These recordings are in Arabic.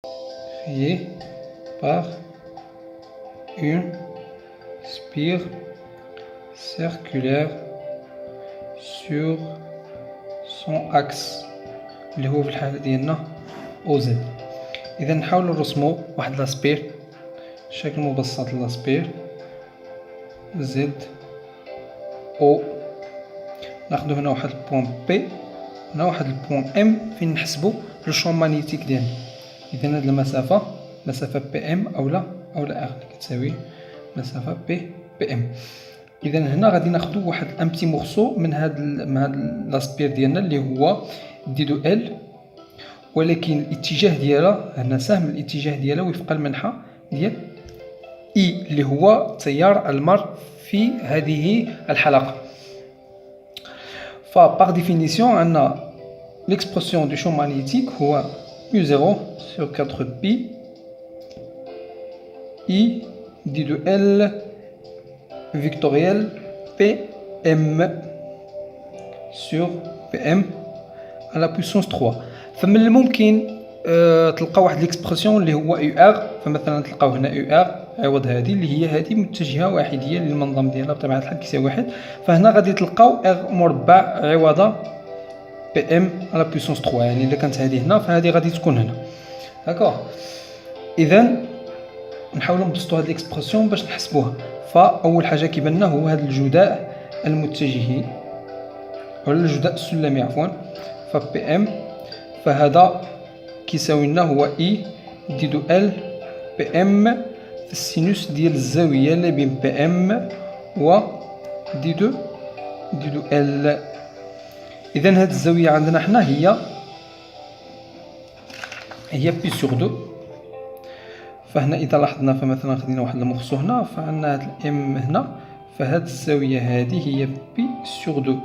créé par une spire circulaire sur son axe اللي هو في الحالة ديالنا OZ. إذا نحاولوا نرسموا واحد لاسبير شكل مبسط لاسبير Z O. ناخدو هنا واحد البوان بي، هنا واحد البوان ام فين نحسبو لو شون مانيتيك ديالنا. اذا هاد المسافه مسافه بي ام اولا ار اللي كتساوي مسافه بي ام. اذا هنا غادي ناخدو واحد ان بتي مورسو من هاد لاسبير ديالنا اللي هو دي دو ال، ولكن الاتجاه ديالها هنا سهم الاتجاه ديالها وفق المنحى ديال اي اللي هو تيار المر في هذه الحلقه. Par définition, on a l'expression du champ magnétique est mu0 sur 4pi I dit de L vectoriel Pm sur Pm à la puissance 3. فمن الممكن تلقاو واحد ليكسبرسيون اللي هو يو ار، فمثلا تلقاو هنا يو ار عوض هذه اللي هي هذه متجهه واحديه للمنظم ديالها بطبيعه الحال كيساوي واحد، فهنا غادي تلقاو ار مربع عوض بي ام على بويسونس 3. يعني الا كانت هذه هنا فهذه غادي تكون هنا. داكوغ، اذا نحاولوا نبسطوا هذه ليكسبرسيون باش نحسبوها. فاول حاجه كيبان لنا هو هذا الجداء المتجهي ولا الجداء السلمي عفوا، فبي ام فهذا كيساوي لنا هو اي دي دو ال بي ام في السينوس ديال الزاويه اللي بين بي ام و دي دو ال. اذا هاد الزاويه عندنا حنا هي بي سور دو. فهنا اذا لاحظنا فمثلا خدينا واحد المخصو هنا فعندنا هاد الام هنا، فهاد الزاويه هذه هي بي سور دو،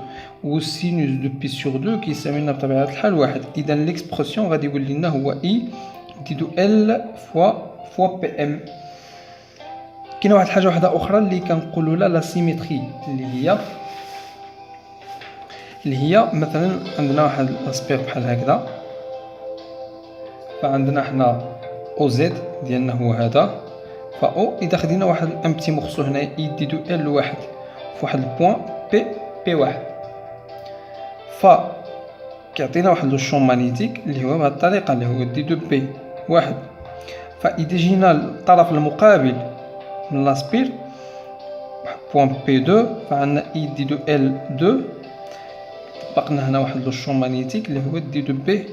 والسينوس دو بي سور دو كيساوي لنا بطبيعه الحال واحد. اذا ليكسبرسيون غادي يقول لنا هو اي دي دو ال فوا بي ام. كاينه واحد الحاجه واحده اخرى اللي كنقولوا لها لا سيميتري، اللي هي مثلا عندنا واحد الاسبير بحال هكذا، فعندنا حنا او زد ديالنا هو هذا، فاو اذا خدينا واحد ان بتي مخصو هنا اي دي دو ال واحد فواحد البوان بي واحد، ف كيعطينا واحد لو شون مانيتيك اللي هو بهذه الطريقه اللي هو دي دو بي واحد. فاذا جينا للطرف المقابل من لاسبير بوان بي 2 فعندنا اي دي دو ال 2، طبقنا هنا واحد لو شون مانيتيك اللي هو دي دو بي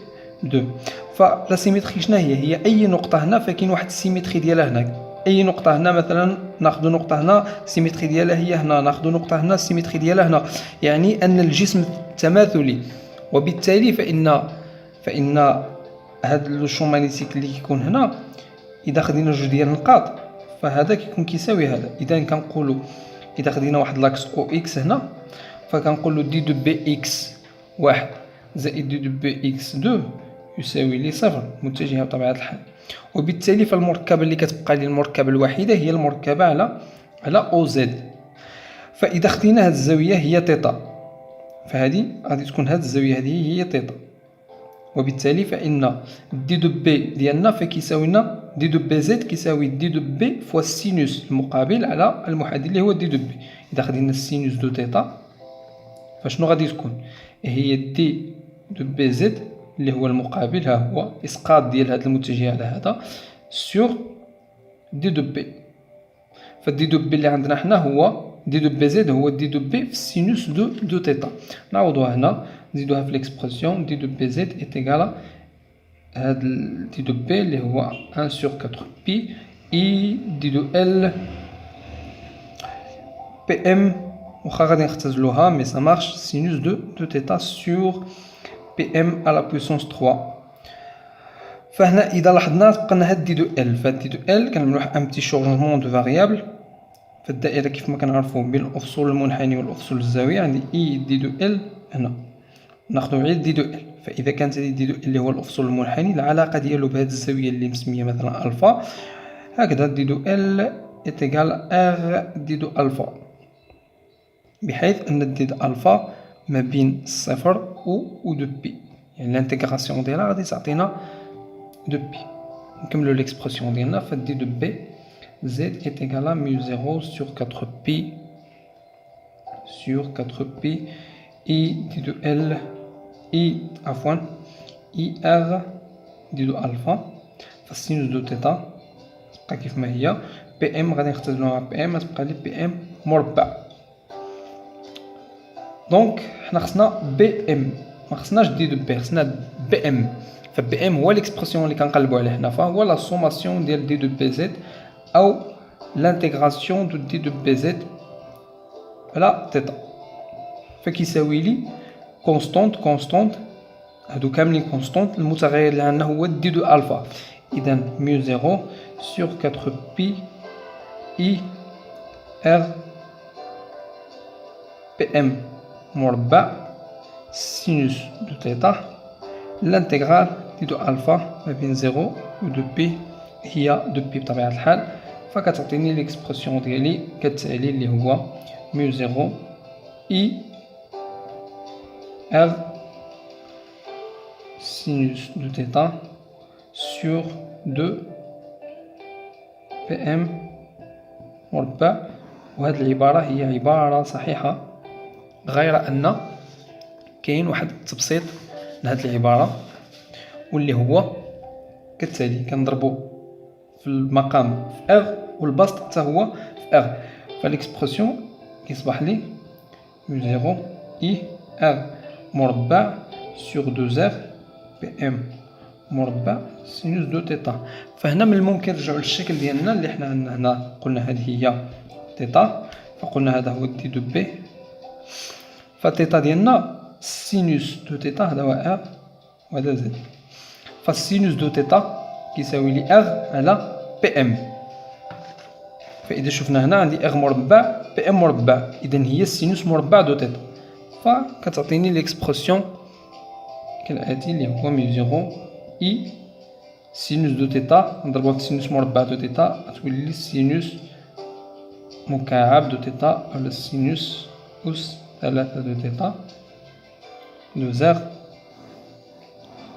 2. فلا سيميتري شنو هي اي نقطه هنا فكاين واحد السيميتري ديالها هناك. اي نقطه هنا مثلا ناخذ نقطه هنا السيميتري ديالها هي هنا، ناخذ نقطه هنا السيميتري ديالها هنا، يعني ان الجسم تماثلي، وبالتالي فان هذا لو شون مانيتيك اللي كيكون هنا اذا خدينا جوج ديال النقاط فهذا كيكون كيساوي هذا. اذا كنقولوا اذا خدينا واحد لاكس او اكس هنا فكنقولوا دي دو بي اكس واحد زائد دي دو بي اكس 2 يساوي لي صفر، متجهه بطبيعه الحال. وبالتالي فالمركبه اللي كتبقى لي المركبه الوحيده هي المركبه على او زد. فاذا خدينا هذه الزاويه هي تيتا، فهذه غادي تكون هذه الزاويه هذه هي تيتا، وبالتالي فان دي دو بي ديالنا فكيساوي لنا دي دو بي زد كيساوي دي دو بي فوا السينوس المقابل على المحاذي اللي هو دي دو بي. اذا خدينا السينوس دو تيتا فشنو غادي تكون؟ هي دي دو بي زد اللي هو المقابل، ها هو اسقاط ديال هذا المتجه على هذا سور دي دو بي. فدي دو بي اللي عندنا حنا هو دي دو بي زد هو دي دو بي في السينوس دو تيتا. نعوضوها هنا نزيدوها في ليكسبرسيون دي دو بي زد ايت ايكال هاد دي دو بي اللي هو 1 سور 4 بي اي دي دو ال بي ام، واخا غادي نختزلوها مي سا مارش سينوس دو تيتا سور بي ام على بويسونس 3. فهنا اذا لاحظنا بقى هاد دي دو ال، فهاد دي دو ال كنعملو واحد ان بتي شونجمون دو فاريابل في الدائره كيف ما كنعرفوا بين الافصول المنحني والافصول الزاويه. عندي اي دي دو ال هنا ناخذ غير دي دو ال، فاذا كانت هذه دي دو ال اللي هو الافصول المنحني العلاقه ديالو بهذه الزاويه اللي مسميه مثلا الفا، هكذا دي دو ال ايتيغال ار دي دو الفا، بحيث ان دي دو الفا ما بين الصفر و دو بي، يعني الانتيغراسيون ديالها غادي تعطينا دو بي. نكملوا l'expression ديالنا. ف d de b z est égal à mu 0 sur 4pi i d de l i عفوا i r d de alpha فالسينوس دو تيتا تبقى كيف ما هي. بي ام غادي نختزلوها بي ام تبقى لي بي ام مربع. دونك حنا خصنا بي ام ما خصناش دي دو بي خصنا بي ام. فبي ام هو ليكسبرسيون اللي كنقلبوا عليه هنا فهو لا سوماسيون ديال دي دو بي زد او لانتيغراسيون دو دي دو بي زد على تيتا فكيساوي لي كونستونت هادو كاملين كونستونت. المتغير اللي عندنا هو دي دو الفا. اذا ميو 0 sur 4 pi i r pm مربع سينوس دو تيتا الانتغرال دي دو الفا ما بين 0 و 2 بي هي 2 بي بطبيعة الحال. فكتعطيني ليكسبرسيون ديالي كالتالي اللي هو ميو 0 i r sinus de θ sur 2 pm مربع. وهذه العبارة هي عبارة صحيحة غير أن كاين واحد التبسيط لهذه العبارة واللي هو كالتالي. كنضربو في المقام في اغ والبسط حتى هو في اغ. فالإكسبرسيون كيصبح لي ميو 0 اي ار مربع سور 2 ار بي ام مربع سينوس دو تيتا. فهنا من الممكن نرجعوا للشكل ديالنا اللي حنا عندنا هنا. قلنا هذه هي تيتا فقلنا هذا هو دي دو بي. فتيتا ديالنا سينوس دو تيتا هذا هو ار وهذا زد. فالسينوس دو تيتا كيساوي لي ار على بي ام. فاذا شفنا هنا عندي ار مربع بي ام مربع اذا هي السينوس مربع دو تيتا. فكتعطيني ليكسبرسيون كالاتي اللي هو ميو 0 اي سينوس دو تيتا نضربوها في سينوس مربع دو تيتا غتولي لي سينوس مكعب دو تيتا على السينوس أس 3 دو تيتا دو زر.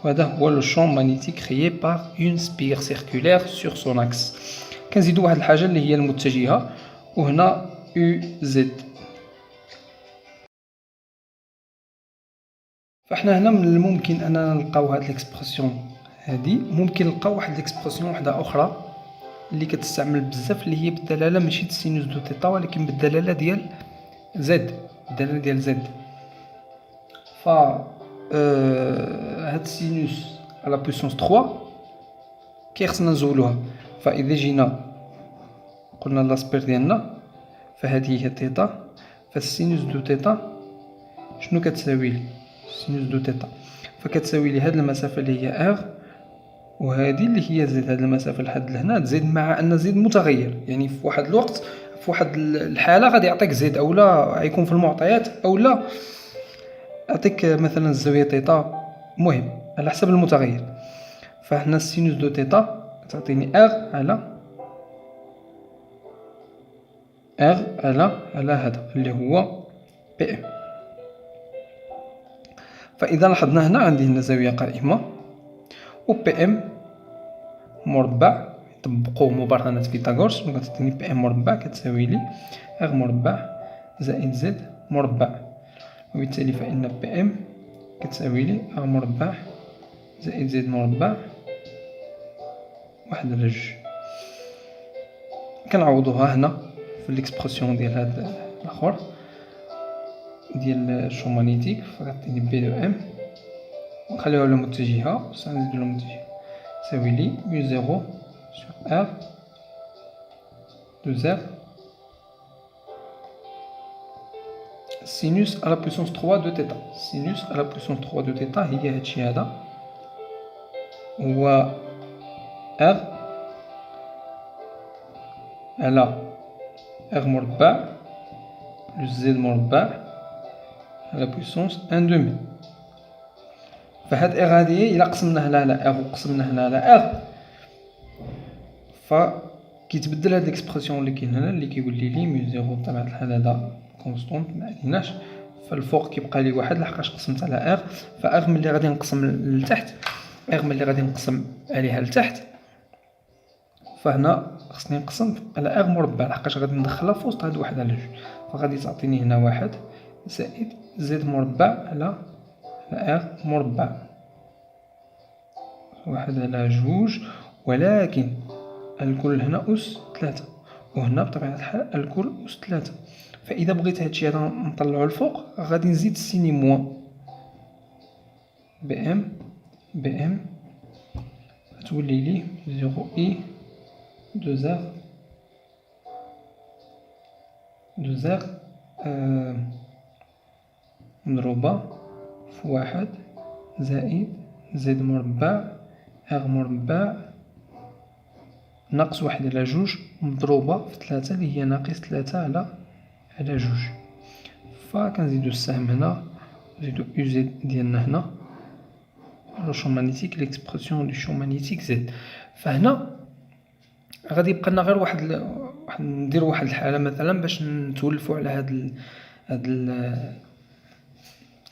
وهذا هو لو شون ماغنيتيك créé par une spire circulaire sur son axe. كنزيدو واحد الحاجة اللي هي المتجهة وهنا يو زد. فاحنا هنا من الممكن اننا نلقاو هاد ليكسبرسيون هادي. ممكن نلقاو واحد ليكسبرسيون وحده اخرى اللي كتستعمل بزاف اللي هي بالدلاله ماشي سينوس دو تيتا ولكن بالدلاله ديال زد. الدلاله ديال زد. ف هاد سينوس على بويسونس 3 كي خصنا نزولوها. فاذا جينا قلنا لاسبير ديالنا فهذه هي تيتا. فالسينوس دو تيتا شنو كتساوي لي؟ سينوس دو تيتا فكتساوي لي هاد المسافه اللي هي ار وهذه اللي هي زد. هاد المسافه لحد لهنا تزيد مع ان زد متغير يعني في واحد الوقت في واحد الحاله غادي يعطيك زد او لا غيكون في المعطيات او لا يعطيك مثلا الزاويه تيتا مهم على حسب المتغير. فاحنا السينوس دو تيتا تعطيني ار على هذا اللي هو بي ام. فإذا لاحظنا هنا عندي هنا زاوية قائمة و بي ام مربع طبقوا مبرهنة فيثاغورس وكتعطيني بي ام مربع كتساوي لي ار مربع زائد زد مربع. وبالتالي فإن بي ام كتساوي لي ار مربع زائد زد مربع واحد على جوج. كنعوضوها هنا في ليكسبرسيون ديال هاد الاخر ديال الشون ماغنيتيك. فغتعطيني بي دو ام ونخليوها له متجهة ونزيدو له متجهة تساوي لي ميو 0 سور ار دو زر سينوس على بويسونس 3 دو تيتا. سينوس على بويسونس 3 دو تيتا هي هادشي هذا هو ار على ار مربع بلس زد مربع على بويسونس 1 دومي. فهاد ار هادي الا قسمناها على ار وقسمناها على ار فكيتبدل هاد ليكسبرسيون اللي كاين هنا اللي كيقول لي ميو 0 بطبيعة الحال هذا كونستونت ما عليناش. فالفوق كيبقى لي واحد لحقاش قسمت على ار. فار ملي غادي نقسم لتحت ار ملي غادي نقسم عليها لتحت فهنا خصني نقسم على ار مربع لحقاش غادي ندخلها في وسط هاد واحد على جوج، فغادي تعطيني هنا واحد زائد زد مربع على ار مربع، واحد على جوج، ولكن الكل هنا أس 3 وهنا بطبيعة الحال الكل أس 3. فإذا بغيت هادشي هذا نطلعو الفوق غادي نزيد سيني موان بي ام غتولي لي 0 اي 2 ار مضروبة في واحد زائد زد مربع ار مربع ناقص واحد على جوج مضروبة في 3 اللي هي ناقص 3 على جوج. فكنزيدو السهم هنا، نزيدو يو زد ديالنا هنا لو شون مانيتيك ليكسبرسيون دو شون مانيتيك زد. فهنا غادي يبقى لنا غير نديرو واحد الحالة مثلا باش نتولفو على هاد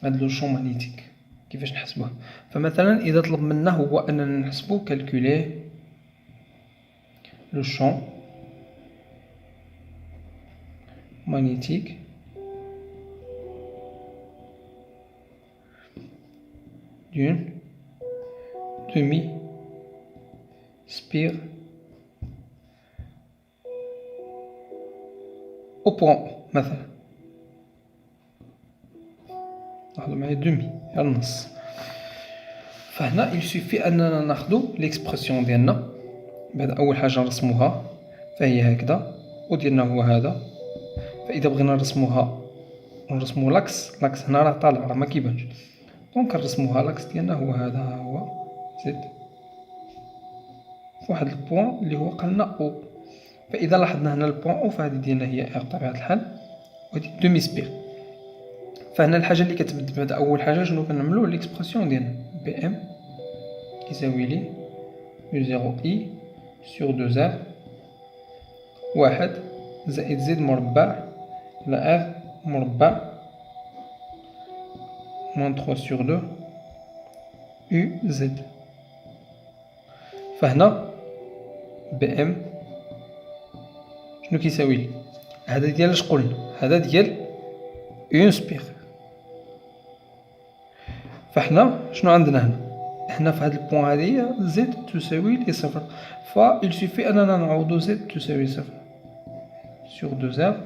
لو شون مانيتيك كيفاش نحسبوه. فمثلا اذا طلب منا هو اننا نحسبو كالكولي لو شون مانيتيك d'une demi-spire au point مثلا، لاحظوا معايا دومي على النص. فهنا يسوفي اننا ناخدو ليكسبرسيون ديالنا بعد اول حاجه نرسموها فهي هكذا وديالنا هو هذا. فاذا بغينا نرسمو لاكس هنا راه طالع راه ما كيبانش، دونك نرسموها لاكس ديالنا هو هذا هو زد فواحد البوان اللي هو قالنا او. فاذا لاحظنا هنا البوان او فهذه ديالنا هي ار بطبيعه الحال وهذه دومي سبير. فهنا الحاجه اللي كتبدل بعد اول حاجه شنو كنعملو ليكسبرسيون ديالنا بي ام يساوي لي يو 0 اي سور 2 ار واحد زائد زد مربع على ار مربع moins 3 sur 2 UZ. فهنا بي ام شنو كيساوي لي؟ هذا ديال اش قلنا؟ هذا ديال اون سبير. فحنا شنو عندنا هنا في هاد البوان هادية زد تساوي لي صفر، il suffit اننا نعوضو زد تساوي صفر سور 2 ار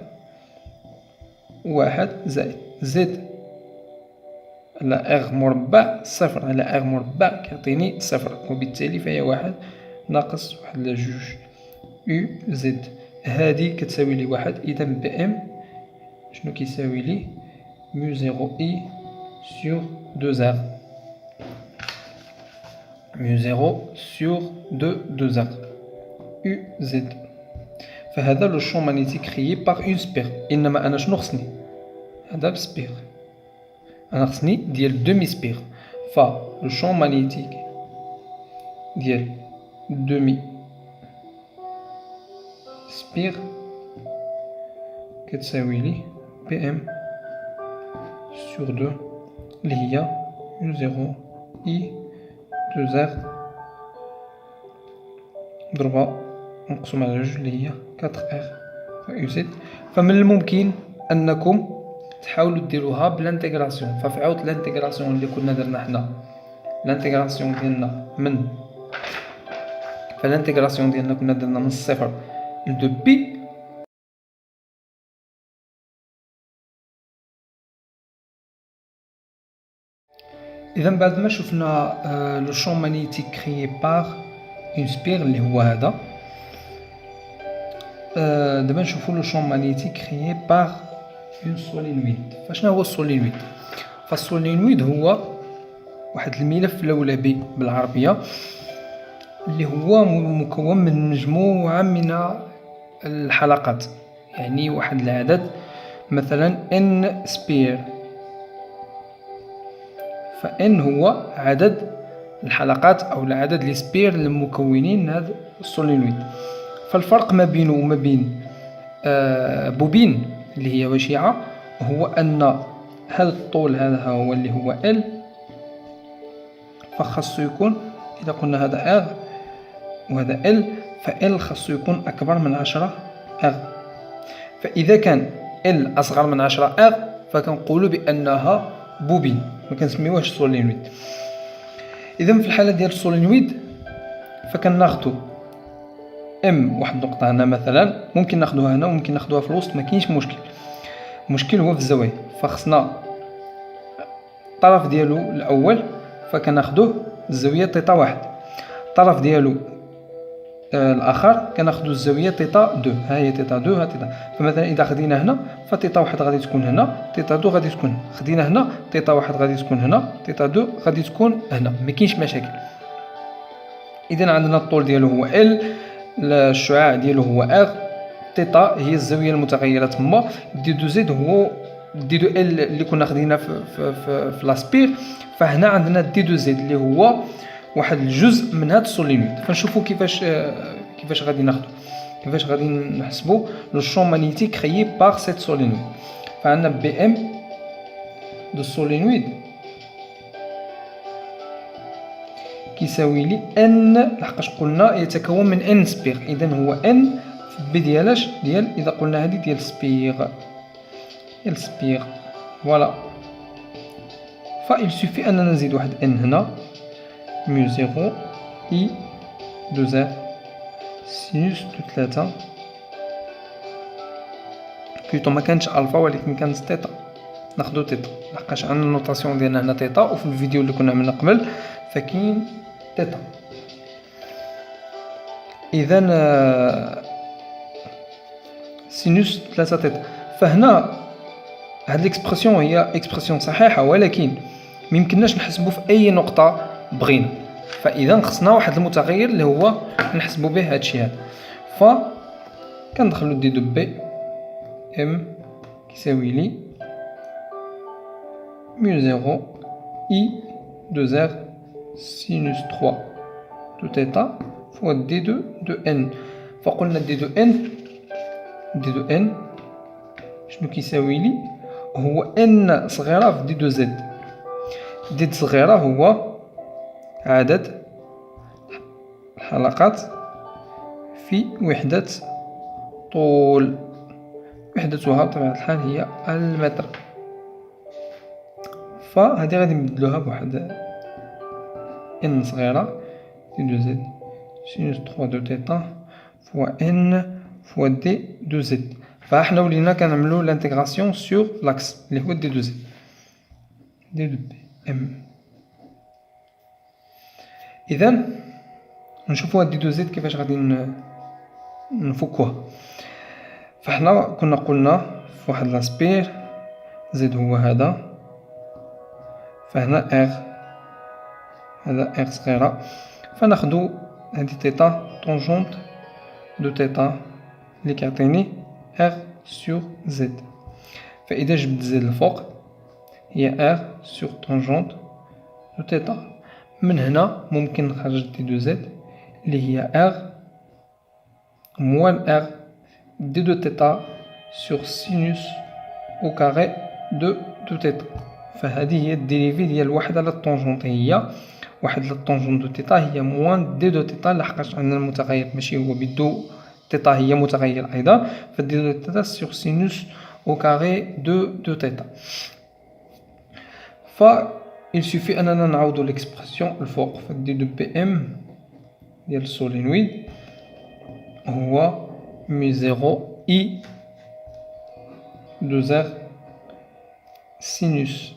واحد زائد زد على ار مربع صفر على ار مربع كيعطيني صفر، وبالتالي فهي واحد ناقص واحد على جوج يو زد. هادي كتساوي لي واحد، اذا بي ام شنو كيساوي لي؟ مو 0 اي سور 2 ار مو 0 سور 2 ار يو زد. فهذا لو شون مانيتيك كريي باغ اون سبير. انما انا شنو خصني؟ هذا بسبير، انا خصني ديال دومي سبير. ف لو شون مانيتيك ديال دومي سبير كتساوي لي بي ام سور 2 اللي هي 0 اي 2 ار ضربة مقسوم على جوج اللي هي 4 ار يو زد. فمن الممكن انكم تحاولوا ديروها بالانتيغراسيون. ففي عوض الانتيغراسيون اللي كنا درنا حنا الانتيغراسيون ديالنا من فالانتيغراسيون ديالنا كنا درنا من الصفر ل 2 بي. اذا بعد ما شفنا لو شون مانيتيك كريي باغ اون سبير اللي هو هذا، دابا نشوفو لو شون مانيتيك كريي باغ اون سولينويد. فشنو هو السولينويد؟ فالسولينويد هو واحد الملف لولبي بالعربيه اللي هو مكون من مجموعه من الحلقات، يعني واحد العدد مثلا ان سبير، فان هو عدد الحلقات او العدد لي سبير المكونين هذا السولينويد. فالفرق ما بينه وما بين بوبين اللي هي وشيعة هو ان هذا الطول هذا هو اللي هو ال، فخاصو يكون اذا قلنا هذا ار وهذا ال فال خاصو يكون اكبر من 10 ار. فاذا كان ال اصغر من 10 ار فكنقولوا بانها بوبين، ما كنسميوهاش سولينويد. اذا في الحاله ديال السولينويد فكناخذوا ام واحد النقطه هنا مثلا، ممكن ناخذوها هنا وممكن ناخذوها في الوسط، ما كاينش مشكل. المشكل هو في الزوايا، فخصنا الطرف ديالو الاول فكناخذوه الزاويه تيتا واحد، الطرف ديالو الاخر كناخذوا الزاويه تيتا 2. ها هي تيتا 2 ها تيتا. فمثلا اذا خدينا هنا فتيتا واحد غادي تكون هنا، تيتا 2 غادي تكون هنا. خدينا هنا تيتا واحد غادي تكون هنا، تيتا 2 غادي تكون هنا، ما كاينش مشاكل. اذا عندنا الطول ديالو هو ال، الشعاع ديالو هو ار، تيتا هي الزاويه المتغيره تما، دي دو زد هو دي دو ال اللي كنا خدينا في لاسبير. فهنا عندنا دي دو زد اللي هو واحد الجزء من هذا السولينويد. فنشوفوا كيفاش غادي ناخذوا، كيفاش غادي نحسبوا لو شون مانيتيك créé par cette solenoid. فعندنا بي ام دو سولينويد كيساوي لي ان، لحقاش قلنا يتكون من ان سبيغ، اذا هو ان في بي ديالاش ديال، اذا قلنا هذه ديال سبيغ، ديال سبيغ فوالا. فإل سوفي اننا نزيد واحد ان هنا، ميو 0 اي 2 ار سينوس دو 3 بلوتو، ما كانتش الفا ولكن كانت تيتا، ناخدو تيتا لحقاش عندنا النوطاسيون ديالنا هنا تيتا، وفي الفيديو اللي كنا عملنا قبل فكاين تيتا. اذا سينوس 3 تيتا. فهنا هاد ليكسبرسيون هي اكسبرسيون صحيحه، ولكن ميمكنناش نحسبو في اي نقطه بغينا، فاذا خصنا واحد المتغير اللي هو نحسبو به هادشي هذا. ف كندخلو دي دو بي ام كيساوي لي ميو 0 اي 2 ار سينوس 3 دو تيتا فوا دي دو ان. فقلنا دي دو ان شنو كيساوي لي؟ هو ان صغيره في دي دو زد. دي صغيره هو عدد الحلقات في وحدة طول، وحدتها بطبيعة الحال هي المتر. فهذه غادي نبدلوها بواحد ان صغيرة دي دو زد سينوس 3 دو تيتا فوا ان فوا دي دو زد. فاحنا ولينا كنعملو لانتيغراسيون سور لاكس اللي هو دي دو زد دي دو بي ام. اذا نشوفوا هاد دي دو زد كيفاش غادي نفكوها. فاحنا كنا قلنا في واحد لاسبير زد هو هذا، فهنا ار، هذا ار صغيره، فناخدو هادي تيتا طونجونت دو تيتا اللي كيعطيني ار سور زد. فاذا جبت زد الفوق هي ار سور طونجونت دو تيتا. من هنا ممكن نخرج دي دو زد اللي هي ار موان ار دي دو تيتا سور سينوس او كاري دو تيتا. فهذه هي الديريفي ديال واحد على الطونجونت، هي واحد على الطونجونت دو تيتا هي موان دي دو تيتا، لحقاش عندنا المتغير ماشي هو بدو تيتا هي متغير ايضا، فدي دو تيتا سور سينوس او كاري دو تيتا. ف il suffit اننا نعوضو ليكسبرسيون الفوق. فدي دو بي ام ديال السولينويد هو مي 0 اي 2 ار سينوس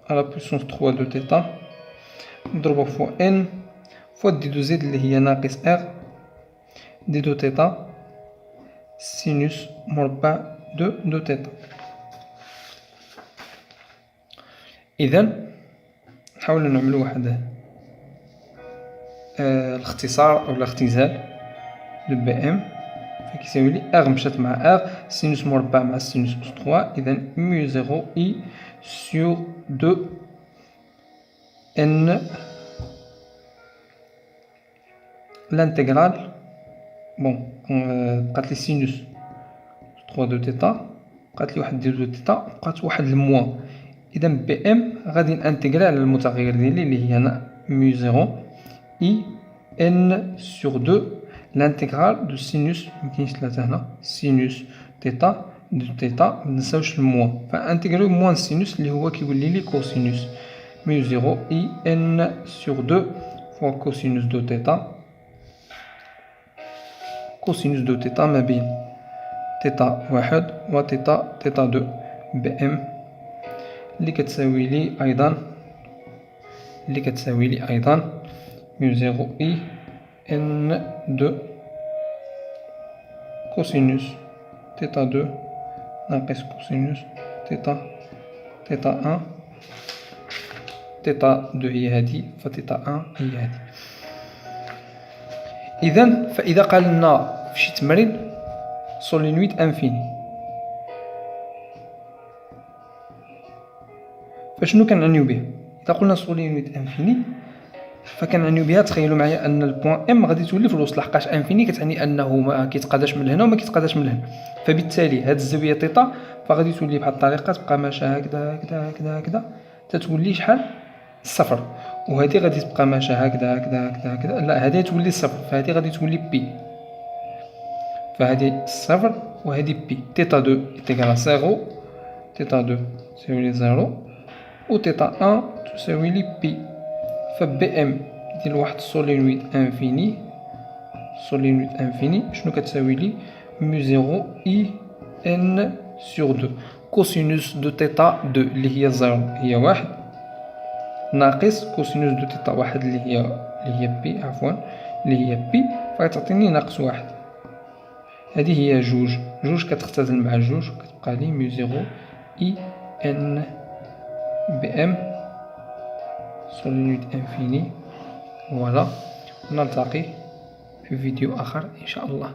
على بويسونس 3 دو تيتا نضربو فوا ان فوا دي دو زد اللي هي ناقص ار دي دو تيتا سينوس مربع دو تيتا. اذا نحاول نعملو واحد الاختصار او الاختزال لبي ام، فكيساوي لي ار مشات مع ار سينوس مربع مع سينوس اس 3، اذا ميو 0 اي سور 2 ان لانتيغرال. بون بقات لي سينوس 3 دو تيتا، بقات لي واحد دو تيتا، بقات واحد الموان. اذا بي ام غادي نانتيغري على المتغير ديالي اللي هي هنا ميو 0 اي ان سور 2 لانتيغرال دو سينوس مكاينش 3 هنا سينوس تيتا دو تيتا منساوش الموان فانتيغريو موان سينوس اللي هو كيولي لي كوسينوس ميو 0 اي ان سور 2 فوا كوسينوس دو تيتا كوسينوس دو تيتا ما بين تيتا واحد و تيتا 2 بي ام اللي كتساوي لي ايضا ميو 0 اي ان 2 كوسينوس تيتا 2 ناقص كوسينوس تيتا 1 تيتا 2 هي هادي فتيتا 1 هي هادي. فإذا قال لنا في شي تمرين سولينويد انفيني فشنو كنعنيو به؟ إذا قلنا سولينويد انفيني فكنعنيو بها تخيلوا معايا ان البوان ام غادي تولي في الوسط لحقاش انفيني كتعني انه ما كيتقاداش من هنا وما كيتقاداش من هنا فبالتالي هاد الزاويه تيتا فغادي تولي بهاد الطريقه تبقى ماشيه هكذا تتولي شحال صفر وهذه غادي تبقى ماشيه هكذا لا هذه تولي صفر فهذه غادي تولي بي فهذه صفر وهذه بي تيتا 2 تيغال 0 تيتا 2 تساوي لي 0 و تيتا 1 تساوي لي بي فبي ام ديال واحد السولينويد انفيني شنو كتساوي لي ميو 0 اي ان سور 2 كوسينوس دو تيتا 2 اللي هي 0 هي واحد ناقص كوسينوس دو تيتا واحد اللي هي بي اللي هي بي فغتعطيني ناقص واحد هذه هي جوج كتختزل مع جوج كتبقى لي ميو 0 اي ان بي ام سولينويد انفيني. فوالا نلتقي في فيديو آخر إن شاء الله.